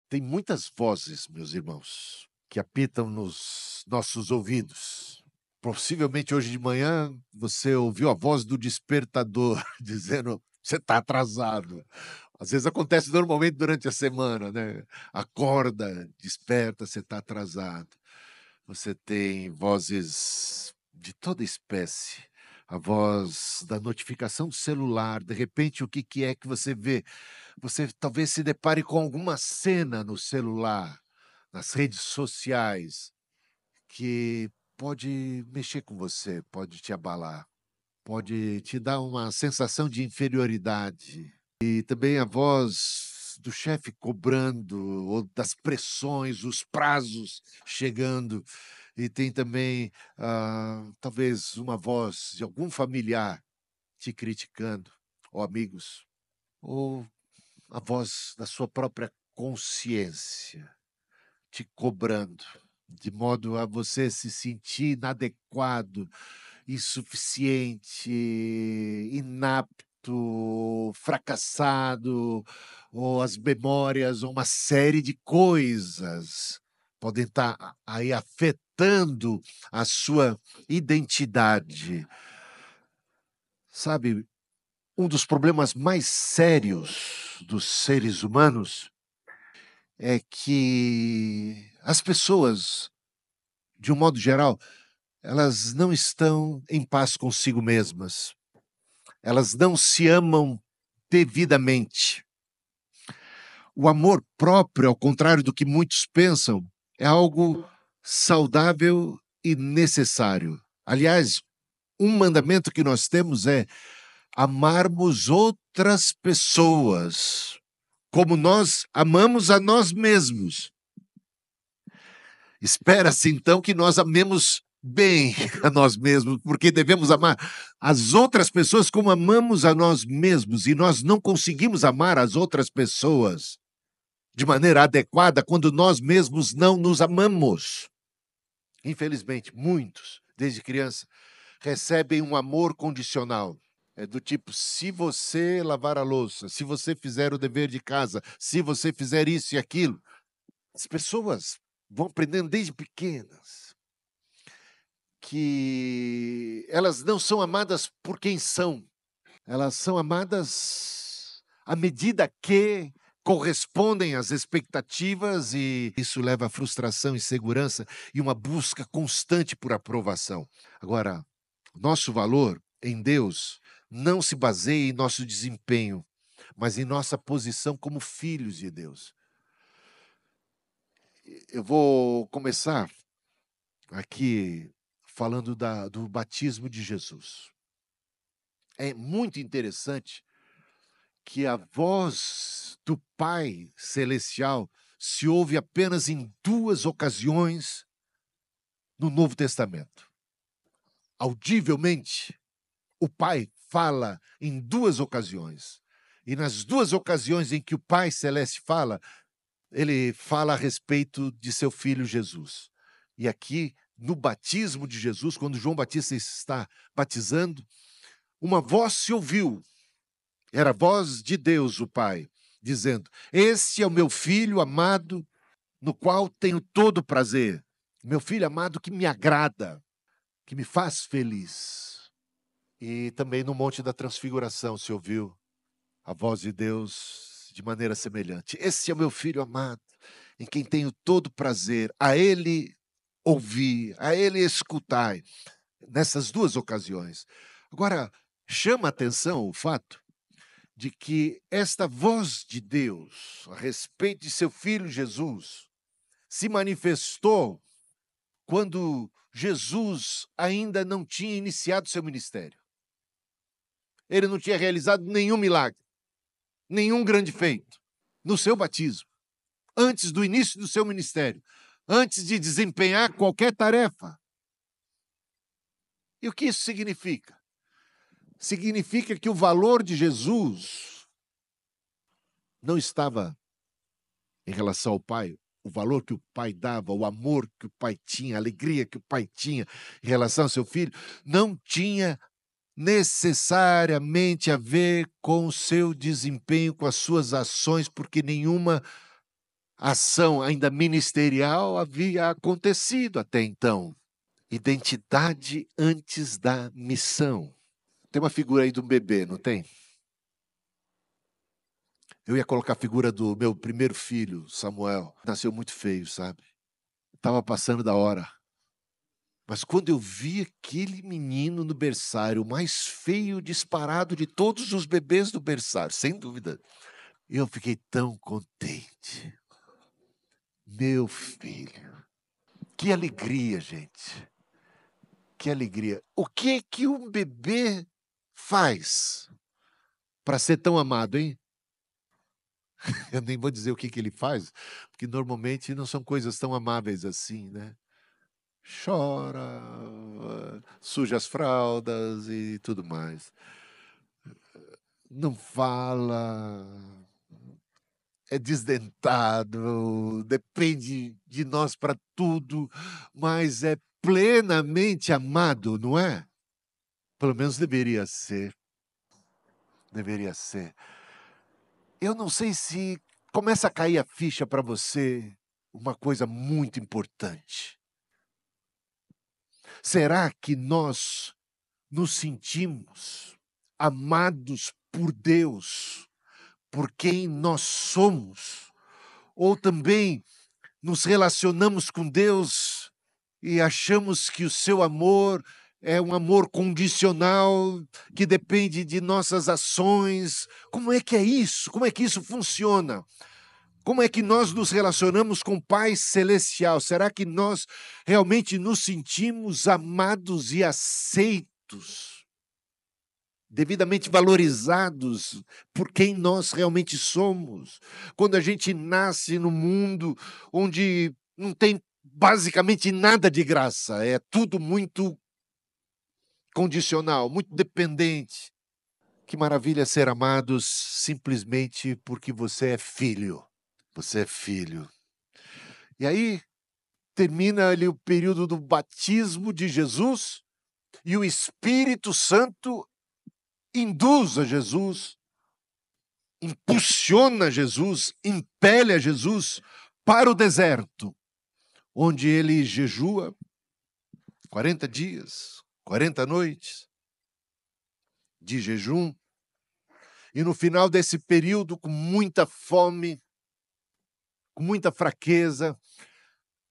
Tem muitas vozes, meus irmãos, que apitam nos nossos ouvidos. Possivelmente hoje de manhã você ouviu a voz do despertador dizendo: "Você está atrasado". Às vezes acontece normalmente durante a semana, né. Acorda, desperta, você está atrasado. Você tem vozes de toda espécie. A voz da notificação do celular, de repente o que que é que você vê? Você talvez se depare com alguma cena no celular, nas redes sociais, que pode mexer com você, pode te abalar, pode te dar uma sensação de inferioridade. E também a voz do chefe cobrando, ou das pressões, os prazos chegando. E tem também, talvez uma voz de algum familiar te criticando, ou amigos, ou a voz da sua própria consciência te cobrando, de modo a você se sentir inadequado, insuficiente, inapto, fracassado, ou as memórias, ou uma série de coisas podem estar aí afetando a sua identidade. Sabe, um dos problemas mais sérios dos seres humanos é que as pessoas, de um modo geral, elas não estão em paz consigo mesmas. Elas não se amam devidamente. O amor próprio, ao contrário do que muitos pensam, é algo saudável e necessário. Aliás, um mandamento que nós temos é amarmos outras pessoas como nós amamos a nós mesmos. Espera-se então que nós amemos bem a nós mesmos, porque devemos amar as outras pessoas como amamos a nós mesmos, e nós não conseguimos amar as outras pessoas de maneira adequada quando nós mesmos não nos amamos. Infelizmente, muitos, desde criança, recebem um amor condicional. É do tipo: se você lavar a louça, se você fizer o dever de casa, se você fizer isso e aquilo. As pessoas vão aprendendo desde pequenas que elas não são amadas por quem são, elas são amadas à medida que correspondem às expectativas, e isso leva à frustração, insegurança e uma busca constante por aprovação. Agora, nosso valor em Deus não se baseia em nosso desempenho, mas em nossa posição como filhos de Deus. Eu vou começar aqui falando do batismo de Jesus. É muito interessante que a voz do Pai Celestial se ouve apenas em duas ocasiões no Novo Testamento. Audivelmente, o Pai fala em duas ocasiões. E nas duas ocasiões em que o Pai Celeste fala, ele fala a respeito de seu filho Jesus. E aqui, no batismo de Jesus, quando João Batista está batizando, uma voz se ouviu. Era a voz de Deus, o Pai, dizendo: "Este é o meu filho amado, no qual tenho todo prazer. Meu filho amado que me agrada, que me faz feliz." E também no Monte da Transfiguração se ouviu a voz de Deus de maneira semelhante: "Esse é o meu filho amado, em quem tenho todo prazer. A ele ouvi, a ele escutai." Nessas duas ocasiões. Agora, chama a atenção o fato de que esta voz de Deus a respeito de seu filho Jesus se manifestou quando Jesus ainda não tinha iniciado seu ministério. Ele não tinha realizado nenhum milagre, nenhum grande feito no seu batismo, antes do início do seu ministério, antes de desempenhar qualquer tarefa. E o que isso significa? Significa que o valor de Jesus não estava em relação ao Pai, o valor que o Pai dava, o amor que o Pai tinha, a alegria que o Pai tinha em relação ao seu filho, não tinha necessariamente a ver com o seu desempenho, com as suas ações, porque nenhuma ação ainda ministerial havia acontecido até então. Identidade antes da missão. Tem uma figura aí de um bebê, não tem? Eu ia colocar a figura do meu primeiro filho, Samuel. Nasceu muito feio, sabe? Estava passando da hora. Mas quando eu vi aquele menino no berçário, o mais feio disparado de todos os bebês do berçário, sem dúvida, eu fiquei tão contente. Meu filho. Que alegria, gente. Que alegria. O que é que um bebê faz para ser tão amado, hein? Eu nem vou dizer o que ele faz, porque normalmente não são coisas tão amáveis assim, né? Chora, suja as fraldas e tudo mais. Não fala, é desdentado, depende de nós para tudo, mas é plenamente amado, não é? Pelo menos deveria ser. Deveria ser. Eu não sei se começa a cair a ficha para você uma coisa muito importante. Será que nós nos sentimos amados por Deus, por quem nós somos? Ou também nos relacionamos com Deus e achamos que o seu amor é um amor condicional, que depende de nossas ações? Como é que é isso? Como é que isso funciona? Como é que nós nos relacionamos com o Pai Celestial? Será que nós realmente nos sentimos amados e aceitos, devidamente valorizados por quem nós realmente somos? Quando a gente nasce num mundo onde não tem basicamente nada de graça, é tudo muito condicional, muito dependente. Que maravilha ser amados simplesmente porque você é filho. Você é filho. E aí termina ali o período do batismo de Jesus e o Espírito Santo induz a Jesus, impulsiona Jesus, impele a Jesus para o deserto, onde ele jejua 40 dias, 40 noites de jejum. E no final desse período, com muita fome, com muita fraqueza,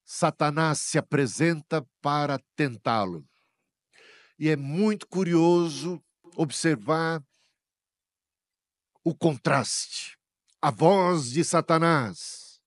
Satanás se apresenta para tentá-lo. E é muito curioso observar o contraste. A voz de Satanás,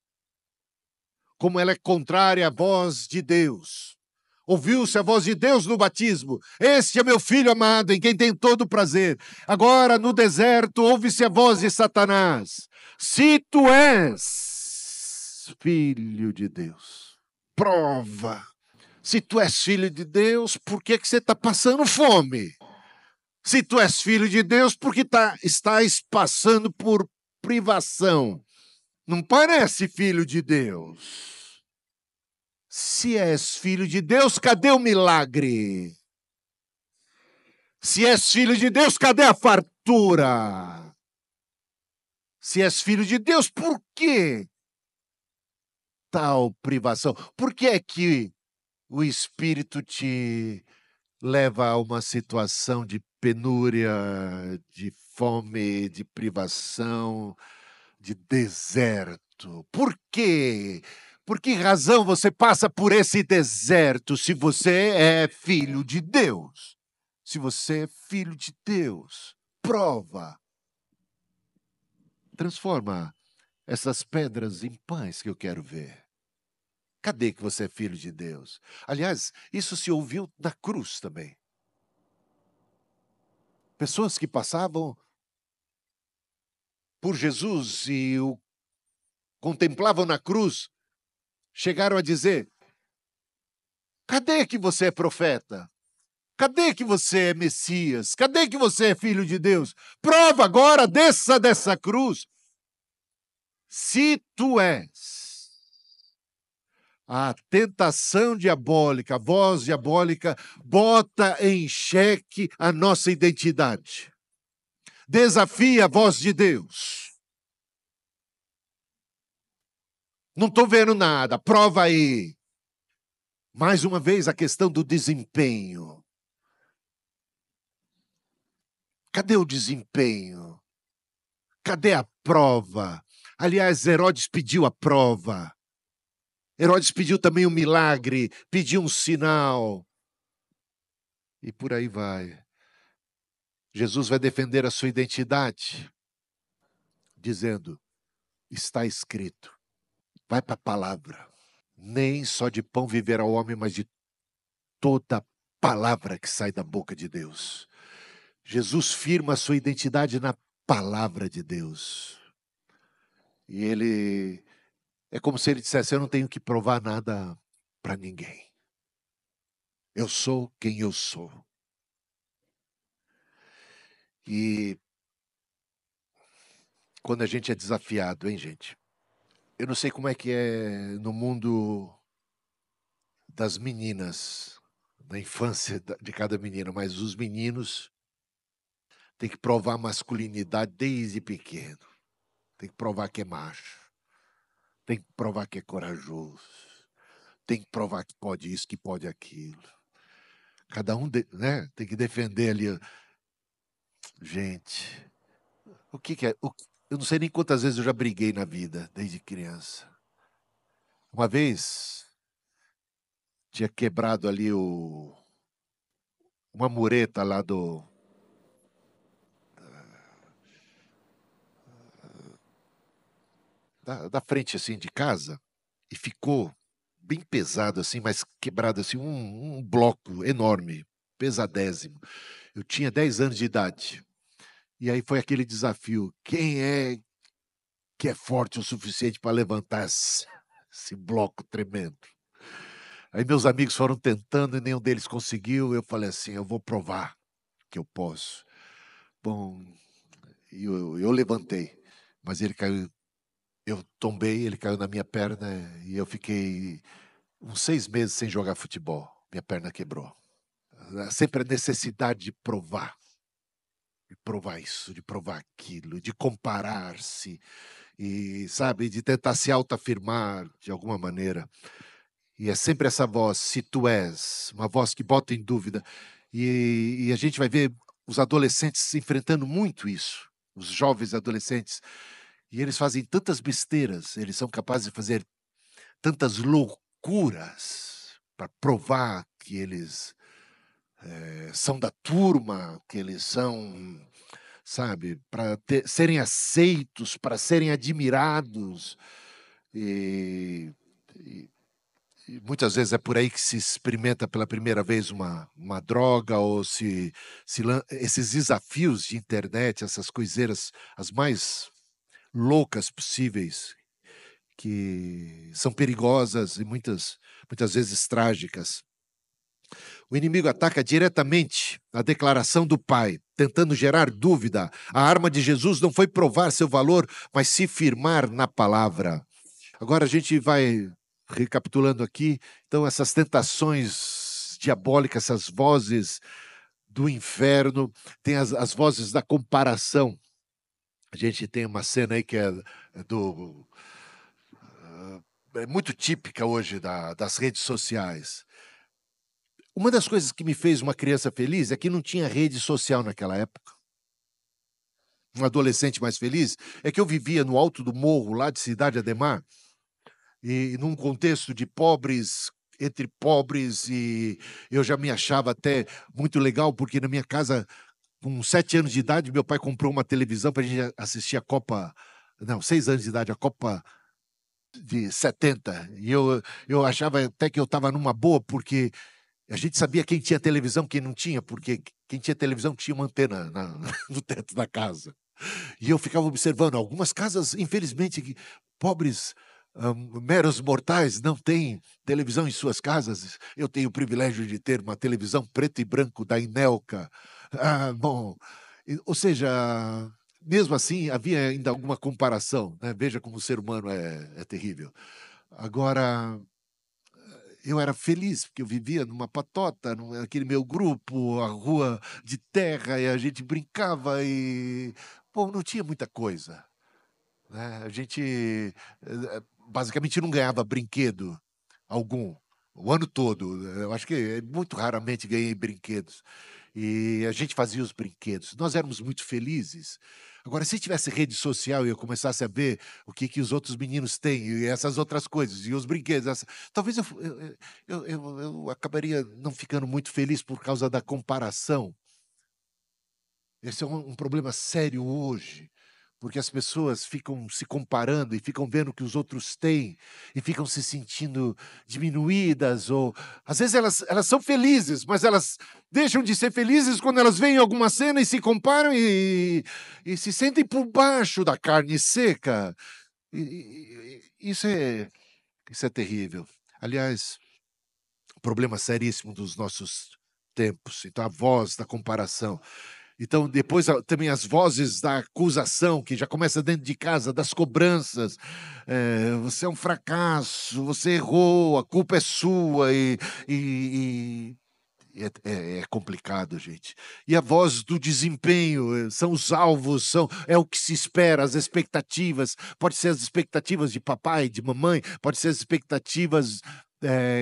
como ela é contrária à voz de Deus. Ouviu-se a voz de Deus no batismo. Este é meu filho amado, em quem tem todo o prazer. Agora, no deserto, ouve-se a voz de Satanás. Se tu és filho de Deus, prova. Se tu és filho de Deus, por que você está passando fome? Se tu és filho de Deus, por que estás passando por privação? Não parece filho de Deus. Se és filho de Deus, cadê o milagre? Se és filho de Deus, cadê a fartura? Se és filho de Deus, por que tal privação? Por que é que o Espírito te leva a uma situação de penúria, de fome, de privação, de deserto? Por quê? Por que razão você passa por esse deserto se você é filho de Deus? Se você é filho de Deus, prova. Transforma essas pedras em pães que eu quero ver. Cadê que você é filho de Deus? Aliás, isso se ouviu na cruz também. Pessoas que passavam por Jesus e o contemplavam na cruz, chegaram a dizer: cadê que você é profeta? Cadê que você é Messias? Cadê que você é filho de Deus? Prova agora, desça dessa cruz. Se tu és. A tentação diabólica, a voz diabólica, bota em xeque a nossa identidade. Desafia a voz de Deus. Não estou vendo nada, prova aí. Mais uma vez a questão do desempenho. Cadê o desempenho? Cadê a prova? Aliás, Herodes pediu a prova. Herodes pediu também um milagre, pediu um sinal. E por aí vai. Jesus vai defender a sua identidade, dizendo: está escrito. Vai para a palavra. Nem só de pão viverá o homem, mas de toda palavra que sai da boca de Deus. Jesus firma a sua identidade na palavra de Deus. E ele é como se ele dissesse: eu não tenho que provar nada para ninguém. Eu sou quem eu sou. E quando a gente é desafiado, hein, gente? Eu não sei como é que é no mundo das meninas, na infância de cada menina, mas os meninos têm que provar masculinidade desde pequeno. Tem que provar que é macho. Tem que provar que é corajoso. Tem que provar que pode isso, que pode aquilo. Cada um, né, tem que defender ali. Gente, o que que é? Eu não sei nem quantas vezes eu já briguei na vida, desde criança. Uma vez, tinha quebrado ali uma mureta lá da frente assim de casa e ficou bem pesado assim, mas quebrado assim, um bloco enorme, pesadésimo. Eu tinha 10 anos de idade. E aí foi aquele desafio. Quem é que é forte o suficiente para levantar esse bloco tremendo? Aí meus amigos foram tentando e nenhum deles conseguiu. Eu falei assim: eu vou provar que eu posso. Bom, eu levantei, mas ele caiu. Eu tombei, ele caiu na minha perna e eu fiquei uns 6 meses sem jogar futebol. Minha perna quebrou. Sempre a necessidade de provar isso, de provar aquilo, de comparar-se e, sabe, de tentar se autoafirmar de alguma maneira. E é sempre essa voz, se tu és, uma voz que bota em dúvida. E a gente vai ver os adolescentes enfrentando muito isso, os jovens adolescentes. E eles fazem tantas besteiras, eles são capazes de fazer tantas loucuras para provar que eles são da turma, que eles são, sabe, para serem aceitos, para serem admirados. E, e muitas vezes é por aí que se experimenta pela primeira vez uma droga, ou esses desafios de internet, essas coiseiras, as mais loucas possíveis, que são perigosas e muitas vezes trágicas. O inimigo ataca diretamente a declaração do Pai, tentando gerar dúvida. A arma de Jesus não foi provar seu valor, mas se firmar na palavra. Agora a gente vai recapitulando aqui, então, essas tentações diabólicas, essas vozes do inferno, tem as vozes da comparação. A gente tem uma cena aí que é muito típica hoje das redes sociais. Uma das coisas que me fez uma criança feliz é que não tinha rede social naquela época. Um adolescente mais feliz é que eu vivia no alto do morro, lá de Cidade Ademar, e num contexto de pobres, entre pobres, e eu já me achava até muito legal, porque na minha casa, com 7 anos de idade, meu pai comprou uma televisão para a gente assistir a Copa, não, 6 anos de idade, a Copa de 70. E eu achava até que eu estava numa boa, porque a gente sabia quem tinha televisão, quem não tinha, porque quem tinha televisão tinha uma antena no teto da casa. E eu ficava observando, algumas casas, infelizmente, pobres, meros mortais, não têm televisão em suas casas. Eu tenho o privilégio de ter uma televisão preto e branco da Inelca. Bom, ou seja, mesmo assim, havia ainda alguma comparação, né? Veja como o ser humano é terrível. Agora, eu era feliz, porque eu vivia numa patota, naquele meu grupo, a rua de terra, e a gente brincava e, bom, não tinha muita coisa, né? A gente basicamente não ganhava brinquedo algum, o ano todo. Eu acho que muito raramente ganhei brinquedos. E a gente fazia os brinquedos. Nós éramos muito felizes. Agora, se tivesse rede social e eu começasse a ver o que, que os outros meninos têm e essas outras coisas, e os brinquedos, talvez eu acabaria não ficando muito feliz por causa da comparação. Esse é um problema sério hoje, porque as pessoas ficam se comparando e ficam vendo o que os outros têm e ficam se sentindo diminuídas, ou às vezes elas são felizes, mas elas deixam de ser felizes quando elas veem alguma cena e se comparam e se sentem por baixo da carne seca. Isso é terrível. Aliás, problema seríssimo dos nossos tempos. Então, a voz da comparação. Então, depois também as vozes da acusação, que já começa dentro de casa, das cobranças. Você é um fracasso, você errou, a culpa é sua, e é complicado, gente. E a voz do desempenho, são os alvos, é o que se espera, as expectativas. Pode ser as expectativas de papai, de mamãe, pode ser as expectativas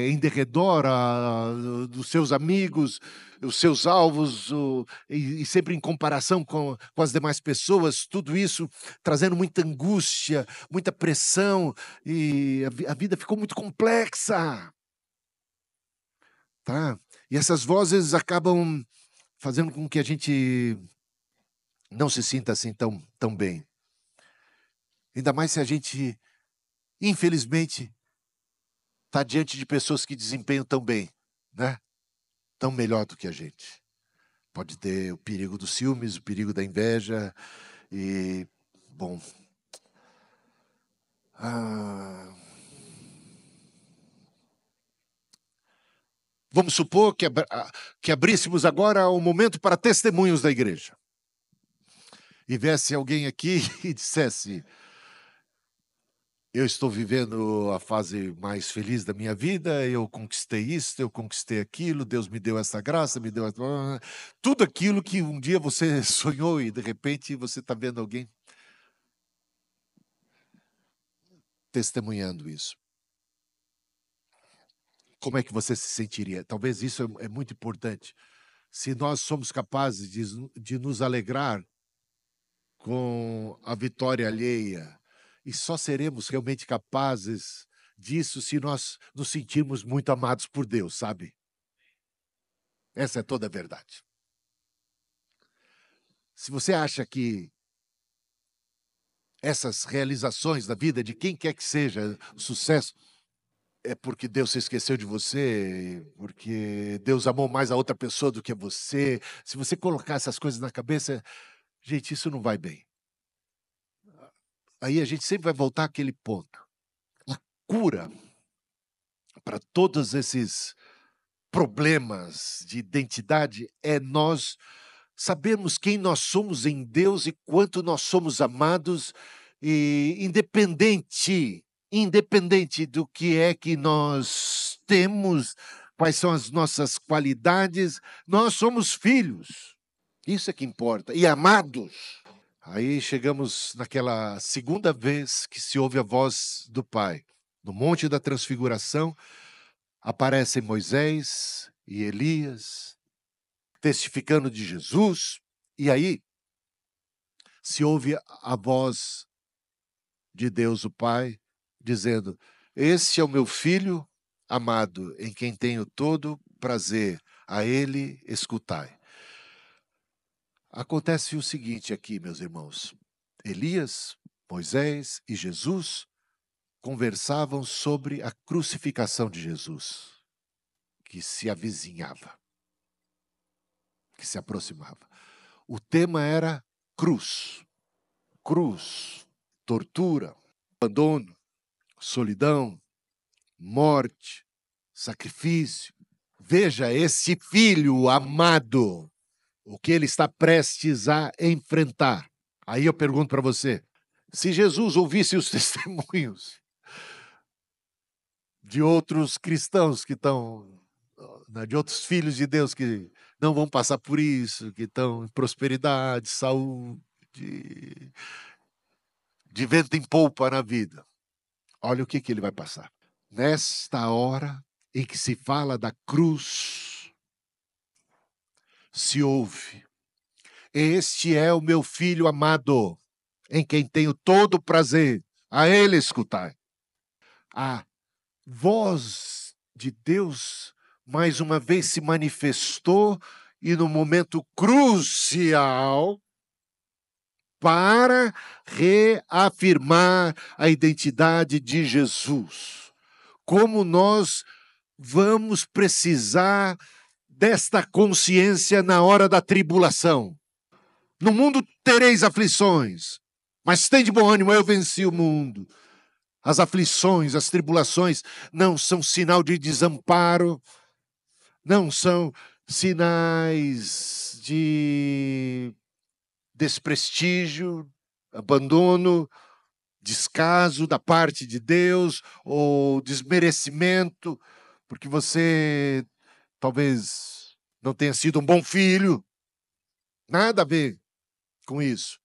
em derredor dos seus amigos, os seus alvos, e sempre em comparação com as demais pessoas, tudo isso trazendo muita angústia, muita pressão, e a vida ficou muito complexa. Tá? E essas vozes acabam fazendo com que a gente não se sinta assim tão bem. Ainda mais se a gente, infelizmente, está diante de pessoas que desempenham tão bem, né? Tão melhor do que a gente. Pode ter o perigo dos ciúmes, o perigo da inveja e, bom... Vamos supor que abríssemos agora o momento para testemunhos da igreja. E viesse alguém aqui e dissesse: eu estou vivendo a fase mais feliz da minha vida, eu conquistei isso, eu conquistei aquilo, Deus me deu essa graça, me deu tudo aquilo que um dia você sonhou e de repente você está vendo alguém testemunhando isso. Como é que você se sentiria? Talvez isso é muito importante. Se nós somos capazes de nos alegrar com a vitória alheia, e só seremos realmente capazes disso se nós nos sentirmos muito amados por Deus, sabe? Essa é toda a verdade. Se você acha que essas realizações da vida de quem quer que seja, o sucesso, é porque Deus se esqueceu de você, porque Deus amou mais a outra pessoa do que você, se você colocar essas coisas na cabeça, gente, isso não vai bem. Aí a gente sempre vai voltar àquele ponto. A cura para todos esses problemas de identidade é nós sabermos quem nós somos em Deus e quanto nós somos amados, e independente do que é que nós temos, quais são as nossas qualidades, nós somos filhos. Isso é que importa. E amados. Aí chegamos naquela segunda vez que se ouve a voz do Pai. No Monte da Transfiguração, aparecem Moisés e Elias, testificando de Jesus, e aí se ouve a voz de Deus o Pai, dizendo: esse é o meu filho amado, em quem tenho todo prazer, a ele escutai. Acontece o seguinte aqui, meus irmãos. Elias, Moisés e Jesus conversavam sobre a crucificação de Jesus, que se avizinhava, que se aproximava. O tema era cruz. Cruz, tortura, abandono, solidão, morte, sacrifício. Veja esse filho amado, o que ele está prestes a enfrentar. Aí eu pergunto para você, se Jesus ouvisse os testemunhos de outros cristãos que estão, de outros filhos de Deus que não vão passar por isso, que estão em prosperidade, saúde, de vento em polpa na vida. Olha o que ele vai passar. Nesta hora em que se fala da cruz, se ouve: este é o meu filho amado, em quem tenho todo o prazer, a ele escutai. A voz de Deus, mais uma vez, se manifestou e no momento crucial, para reafirmar a identidade de Jesus. Como nós vamos precisar desta consciência na hora da tribulação. No mundo tereis aflições, mas tem de bom ânimo, eu venci o mundo. As aflições, as tribulações não são sinal de desamparo, não são sinais de desprestígio, abandono, descaso da parte de Deus ou desmerecimento, porque você talvez não tenha sido um bom filho. Nada a ver com isso.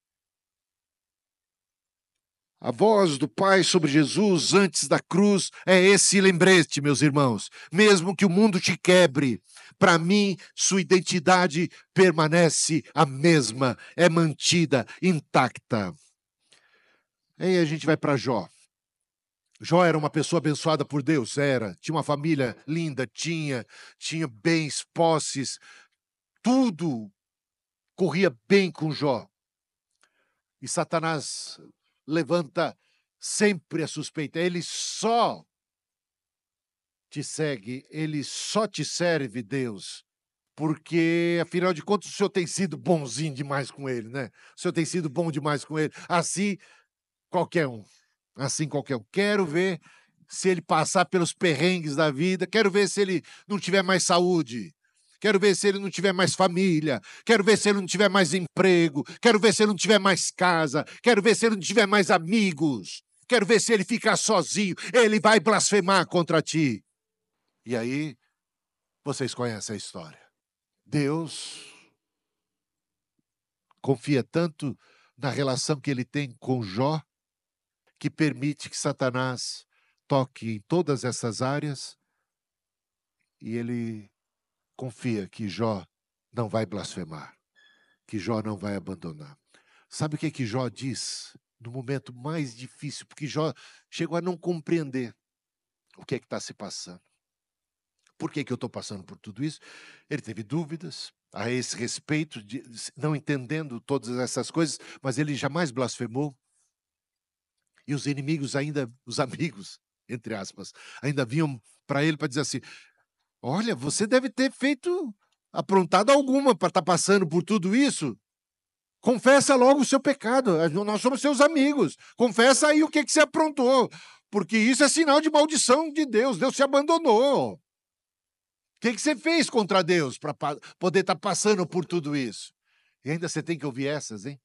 A voz do Pai sobre Jesus antes da cruz é esse lembrete, meus irmãos. Mesmo que o mundo te quebre, para mim, sua identidade permanece a mesma, é mantida, intacta. Aí a gente vai para Jó. Jó era uma pessoa abençoada por Deus, era. Tinha uma família linda, tinha bens, posses, tudo corria bem com Jó. E Satanás levanta sempre a suspeita. Ele só te segue, ele só te serve, Deus, porque, afinal de contas, o Senhor tem sido bonzinho demais com ele, né? O Senhor tem sido bom demais com ele. Assim, qualquer um. Assim, qualquer um. Quero ver se ele passar pelos perrengues da vida, quero ver se ele não tiver mais saúde. Quero ver se ele não tiver mais família. Quero ver se ele não tiver mais emprego. Quero ver se ele não tiver mais casa. Quero ver se ele não tiver mais amigos. Quero ver se ele ficar sozinho. Ele vai blasfemar contra ti. E aí, vocês conhecem a história. Deus confia tanto na relação que ele tem com Jó, que permite que Satanás toque em todas essas áreas e ele confia que Jó não vai blasfemar, que Jó não vai abandonar. Sabe o que Jó diz no momento mais difícil? Porque Jó chegou a não compreender o que está se passando. Por que eu estou passando por tudo isso? Ele teve dúvidas a esse respeito, não entendendo todas essas coisas, mas ele jamais blasfemou. E os inimigos ainda, os amigos, entre aspas, ainda vinham para ele para dizer assim: olha, você deve ter aprontado alguma para estar passando por tudo isso. Confessa logo o seu pecado. Nós somos seus amigos. Confessa aí o que você aprontou. Porque isso é sinal de maldição de Deus. Deus te abandonou. O que você fez contra Deus para poder estar passando por tudo isso? E ainda você tem que ouvir essas, hein?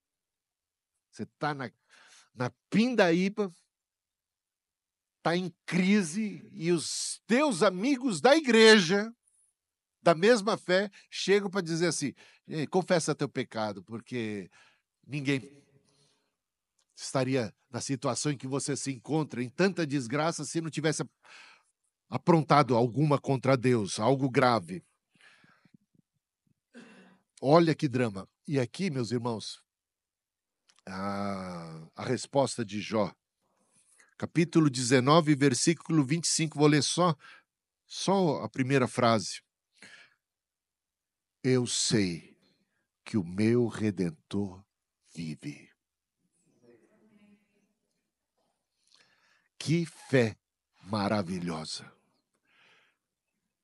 Você está na pindaíba, está em crise, e os teus amigos da igreja, da mesma fé, chegam para dizer assim: confessa teu pecado, porque ninguém estaria na situação em que você se encontra, em tanta desgraça, se não tivesse aprontado alguma contra Deus, algo grave. Olha que drama. E aqui, meus irmãos, a resposta de Jó, capítulo 19, versículo 25, vou ler só a primeira frase. Eu sei que o meu Redentor vive. Que fé maravilhosa.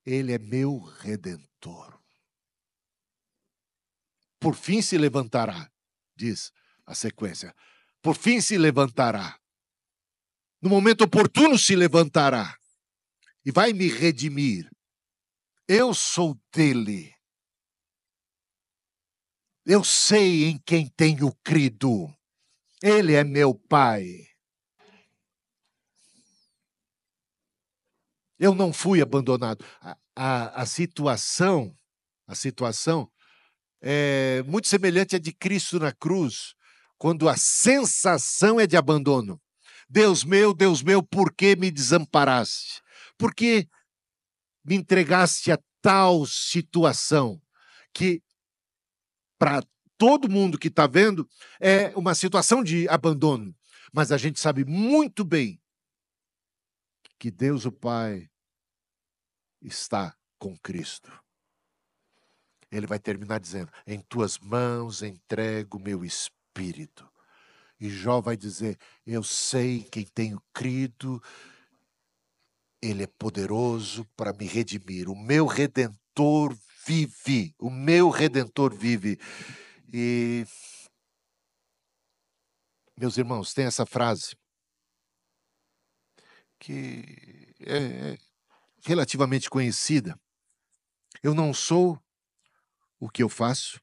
Ele é meu Redentor. Por fim se levantará, diz a sequência. Por fim se levantará. No momento oportuno se levantará e vai me redimir. Eu sou dele. Eu sei em quem tenho crido. Ele é meu Pai. Eu não fui abandonado. A situação é muito semelhante à de Cristo na cruz, quando a sensação é de abandono. Deus meu, por que me desamparaste? Por que me entregaste a tal situação que, para todo mundo que está vendo, é uma situação de abandono. Mas a gente sabe muito bem que Deus o Pai está com Cristo. Ele vai terminar dizendo: em tuas mãos entrego o meu espírito. E Jó vai dizer: eu sei quem tenho crido, ele é poderoso para me redimir. O meu Redentor vive. O meu Redentor vive. E, meus irmãos, tem essa frase que é relativamente conhecida. Eu não sou o que eu faço.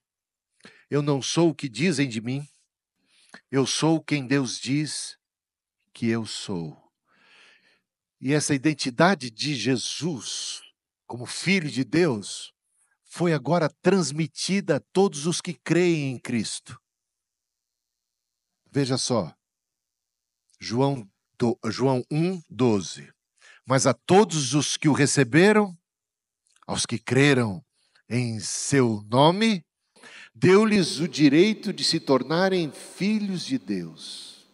Eu não sou o que dizem de mim. Eu sou quem Deus diz que eu sou. E essa identidade de Jesus, como Filho de Deus, foi agora transmitida a todos os que creem em Cristo. Veja só, João 1:12. Mas a todos os que o receberam, aos que creram em seu nome, deu-lhes o direito de se tornarem filhos de Deus.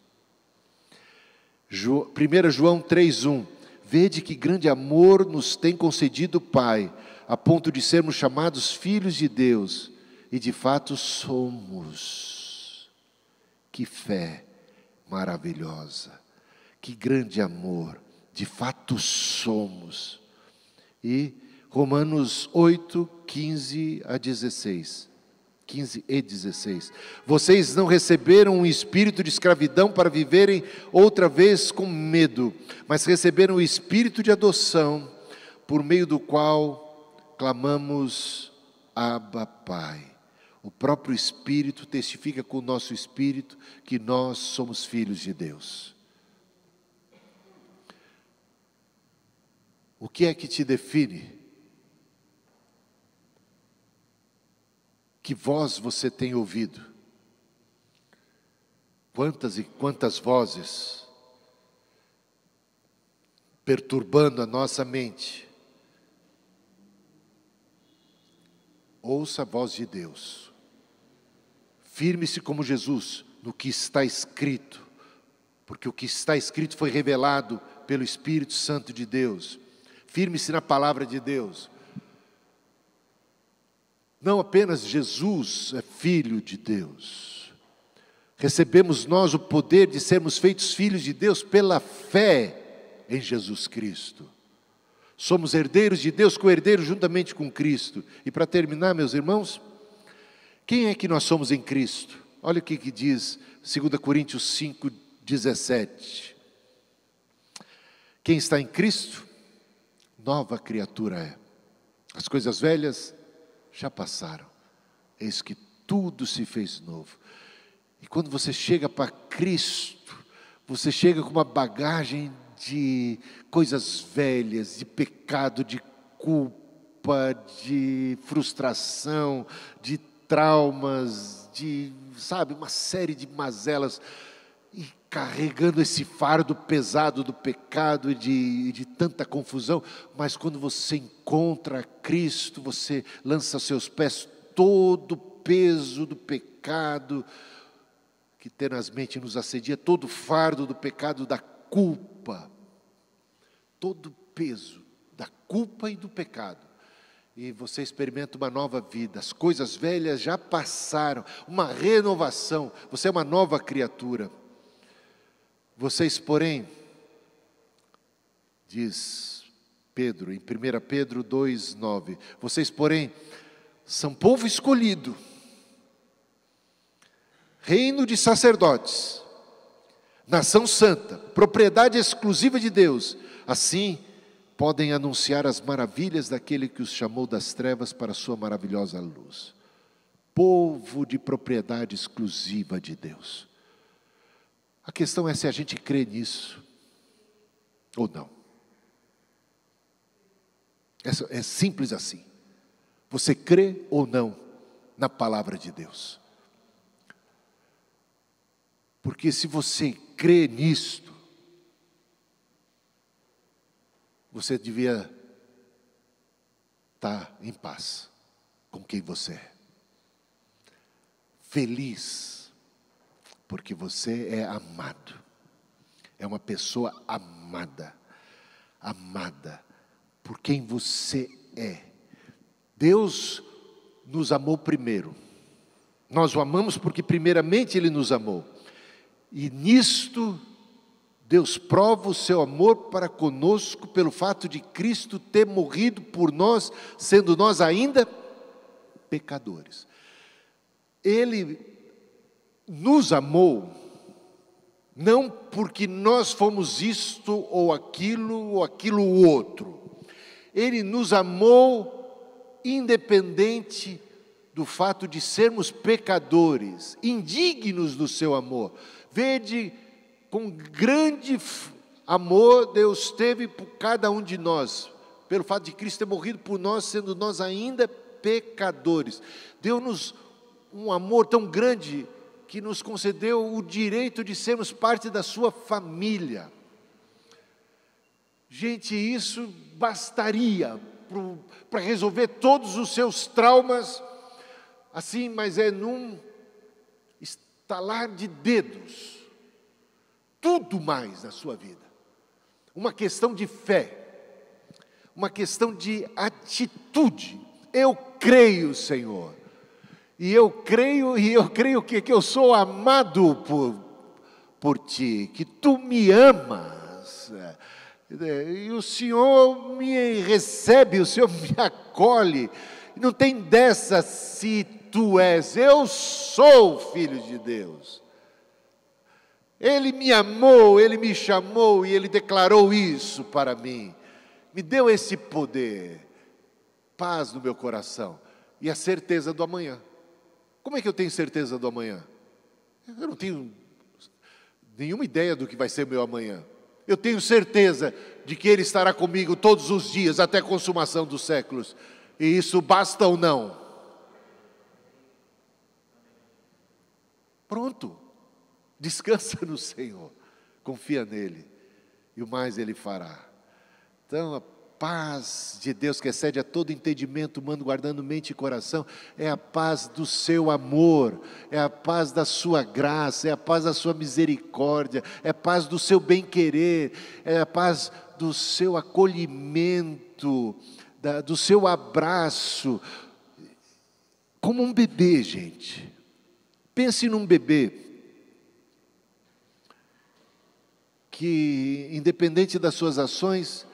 1 João 3:1. Vede que grande amor nos tem concedido o Pai, a ponto de sermos chamados filhos de Deus, e de fato somos. Que fé maravilhosa, que grande amor, de fato somos. E Romanos 8:15 e 16. Vocês não receberam um espírito de escravidão para viverem outra vez com medo, mas receberam o espírito de adoção, por meio do qual clamamos: Abba, Pai. O próprio Espírito testifica com o nosso espírito que nós somos filhos de Deus. O que é que te define? Que voz você tem ouvido? Quantas e quantas vozes perturbando a nossa mente? Ouça a voz de Deus. Firme-se como Jesus no que está escrito, porque o que está escrito foi revelado pelo Espírito Santo de Deus. Firme-se na palavra de Deus. Não apenas Jesus é filho de Deus. Recebemos nós o poder de sermos feitos filhos de Deus pela fé em Jesus Cristo. Somos herdeiros de Deus, co-herdeiros juntamente com Cristo. E para terminar, meus irmãos, quem é que nós somos em Cristo? Olha o que diz 2 Coríntios 5:17. Quem está em Cristo, nova criatura é. As coisas velhas já passaram. Eis que tudo se fez novo. E quando você chega para Cristo, você chega com uma bagagem de coisas velhas, de pecado, de culpa, de frustração, de traumas, de, uma série de mazelas, e carregando esse fardo pesado do pecado e de tanta confusão. Mas quando você encontra Cristo, você lança aos seus pés todo o peso do pecado que tenazmente nos assedia, todo o fardo do pecado, da culpa, todo o peso da culpa e do pecado. E você experimenta uma nova vida, as coisas velhas já passaram, uma renovação, você é uma nova criatura. Vocês, porém, diz Pedro, em 1 Pedro 2:9, vocês, porém, são povo escolhido, reino de sacerdotes, nação santa, propriedade exclusiva de Deus. Assim, podem anunciar as maravilhas daquele que os chamou das trevas para a sua maravilhosa luz. Povo de propriedade exclusiva de Deus. A questão é se a gente crê nisso ou não. É simples assim. Você crê ou não na palavra de Deus? Porque se você crê nisto, você devia estar em paz com quem você é. Feliz, porque você é amado. É uma pessoa amada. Amada por quem você é. Deus nos amou primeiro. Nós o amamos porque primeiramente Ele nos amou. E nisto, Deus prova o seu amor para conosco pelo fato de Cristo ter morrido por nós, sendo nós ainda pecadores. Ele nos amou, não porque nós fomos isto ou aquilo outro. Ele nos amou independente do fato de sermos pecadores, indignos do seu amor. Vede, com grande amor Deus teve por cada um de nós, pelo fato de Cristo ter morrido por nós, sendo nós ainda pecadores. Deu-nos um amor tão grande que nos concedeu o direito de sermos parte da sua família. Gente, isso bastaria para resolver todos os seus traumas, assim, mas é num estalar de dedos, tudo mais na sua vida. Uma questão de fé, uma questão de atitude. Eu creio, Senhor, e eu creio que eu sou amado por Ti, que Tu me amas, e o Senhor me recebe, o Senhor me acolhe. Não tem dessa se Tu és. Eu sou filho de Deus. Ele me amou, Ele me chamou e Ele declarou isso para mim. Me deu esse poder, paz no meu coração e a certeza do amanhã. Como é que eu tenho certeza do amanhã? Eu não tenho nenhuma ideia do que vai ser meu amanhã. Eu tenho certeza de que Ele estará comigo todos os dias até a consumação dos séculos. E isso basta ou não? Pronto. Descansa no Senhor. Confia nele. E o mais Ele fará. Então, a paz de Deus que excede a todo entendimento humano, guardando mente e coração, é a paz do seu amor, é a paz da sua graça, é a paz da sua misericórdia, é a paz do seu bem-querer, é a paz do seu acolhimento, do seu abraço, como um bebê, gente. Pense num bebê que, independente das suas ações,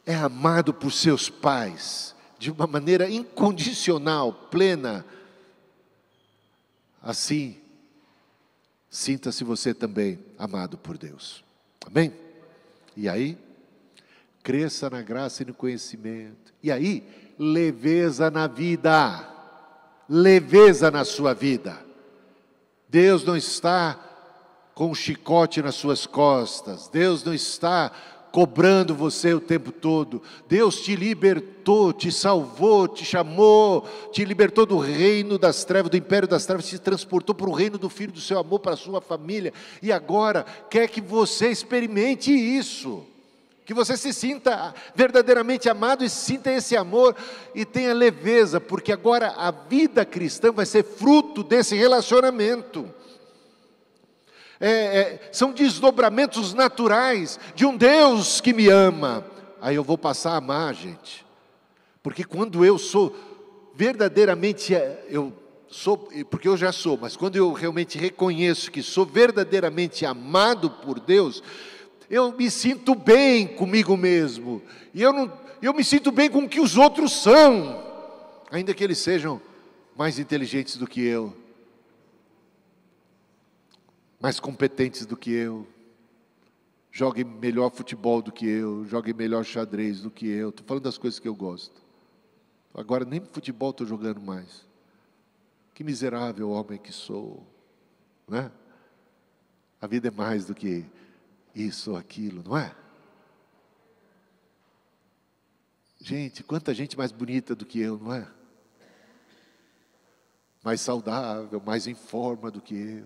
é amado por seus pais de uma maneira incondicional, plena. Assim, sinta-se você também amado por Deus. Amém? E aí, cresça na graça e no conhecimento. E aí, leveza na vida. Leveza na sua vida. Deus não está com um chicote nas suas costas. Deus não está cobrando você o tempo todo. Deus te libertou, te salvou, te chamou, te libertou do reino das trevas, do império das trevas, te transportou para o reino do Filho do seu amor, para a sua família, e agora quer que você experimente isso, que você se sinta verdadeiramente amado e sinta esse amor e tenha leveza, porque agora a vida cristã vai ser fruto desse relacionamento. São desdobramentos naturais de um Deus que me ama. Aí eu vou passar a amar, gente, porque quando eu sou verdadeiramente, porque eu já sou, mas quando eu realmente reconheço que sou verdadeiramente amado por Deus, eu me sinto bem comigo mesmo, e eu me sinto bem com o que os outros são, ainda que eles sejam mais inteligentes do que eu, mais competentes do que eu, joguem melhor futebol do que eu, joguem melhor xadrez do que eu. Estou falando das coisas que eu gosto. Agora nem futebol estou jogando mais. Que miserável homem que sou, né? A vida é mais do que isso ou aquilo, não é? Gente, quanta gente mais bonita do que eu, não é? Mais saudável, mais em forma do que eu.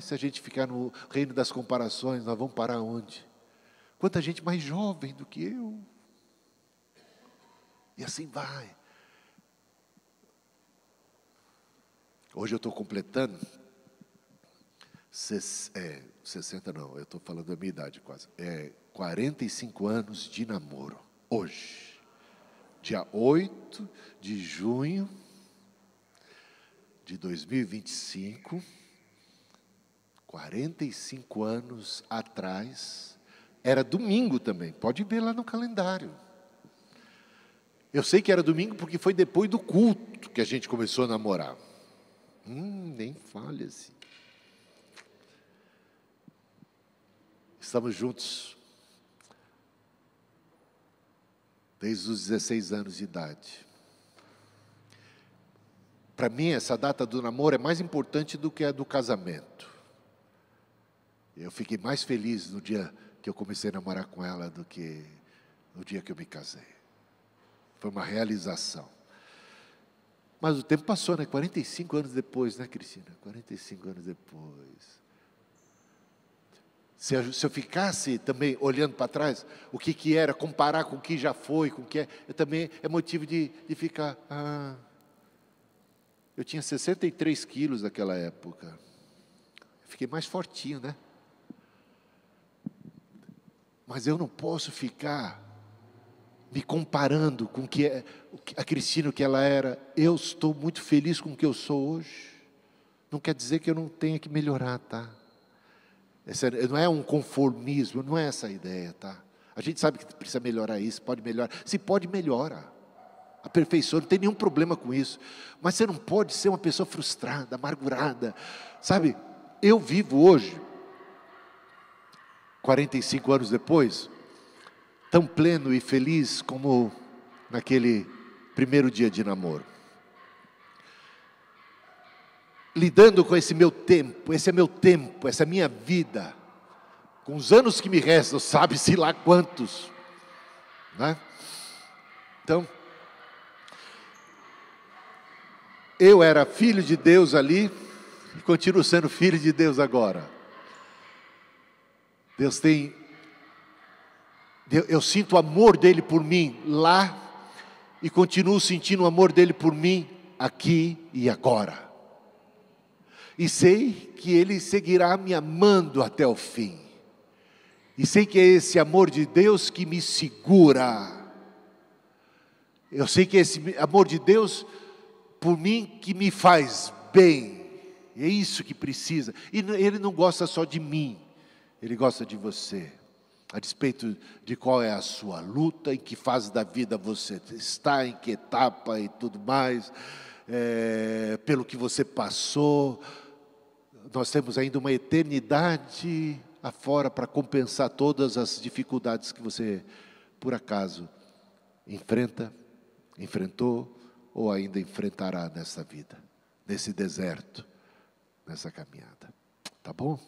Se a gente ficar no reino das comparações, nós vamos parar onde? Quanta gente mais jovem do que eu. E assim vai. Hoje eu estou completando 60 não, eu estou falando da minha idade quase. 45 anos de namoro. Hoje. Dia 8 de junho de 2025. 45 anos atrás. Era domingo também. Pode ver lá no calendário. Eu sei que era domingo porque foi depois do culto que a gente começou a namorar. Nem fale assim. Estamos juntos desde os 16 anos de idade. Para mim, essa data do namoro é mais importante do que a do casamento. Eu fiquei mais feliz no dia que eu comecei a namorar com ela do que no dia que eu me casei. Foi uma realização. Mas o tempo passou, né? 45 anos depois, né, Cristina? 45 anos depois. Se eu ficasse também olhando para trás, o que era, comparar com o que já foi, com o que é, eu também é motivo de ficar. Eu tinha 63 quilos naquela época. Fiquei mais fortinho, né? Mas eu não posso ficar me comparando com a Cristina, o que ela era. Eu estou muito feliz com o que eu sou hoje. Não quer dizer que eu não tenha que melhorar, tá? Não é um conformismo, não é essa a ideia, tá? A gente sabe que precisa melhorar isso, pode melhorar. Se pode, melhora. Aperfeiçoa, não tem nenhum problema com isso. Mas você não pode ser uma pessoa frustrada, amargurada. Sabe, eu vivo hoje, 45 anos depois, tão pleno e feliz como naquele primeiro dia de namoro. Lidando com esse meu tempo, esse é meu tempo, essa é minha vida, com os anos que me restam, sabe-se lá quantos, né? Então, eu era filho de Deus ali, e continuo sendo filho de Deus agora. Eu sinto o amor dele por mim lá, e continuo sentindo o amor dele por mim aqui e agora. E sei que ele seguirá me amando até o fim. E sei que é esse amor de Deus que me segura. Eu sei que é esse amor de Deus por mim que me faz bem. É isso que precisa. E ele não gosta só de mim. Ele gosta de você. A despeito de qual é a sua luta, em que fase da vida você está, em que etapa e tudo mais, pelo que você passou. Nós temos ainda uma eternidade afora para compensar todas as dificuldades que você, por acaso, enfrentou ou ainda enfrentará nessa vida, nesse deserto, nessa caminhada. Tá bom?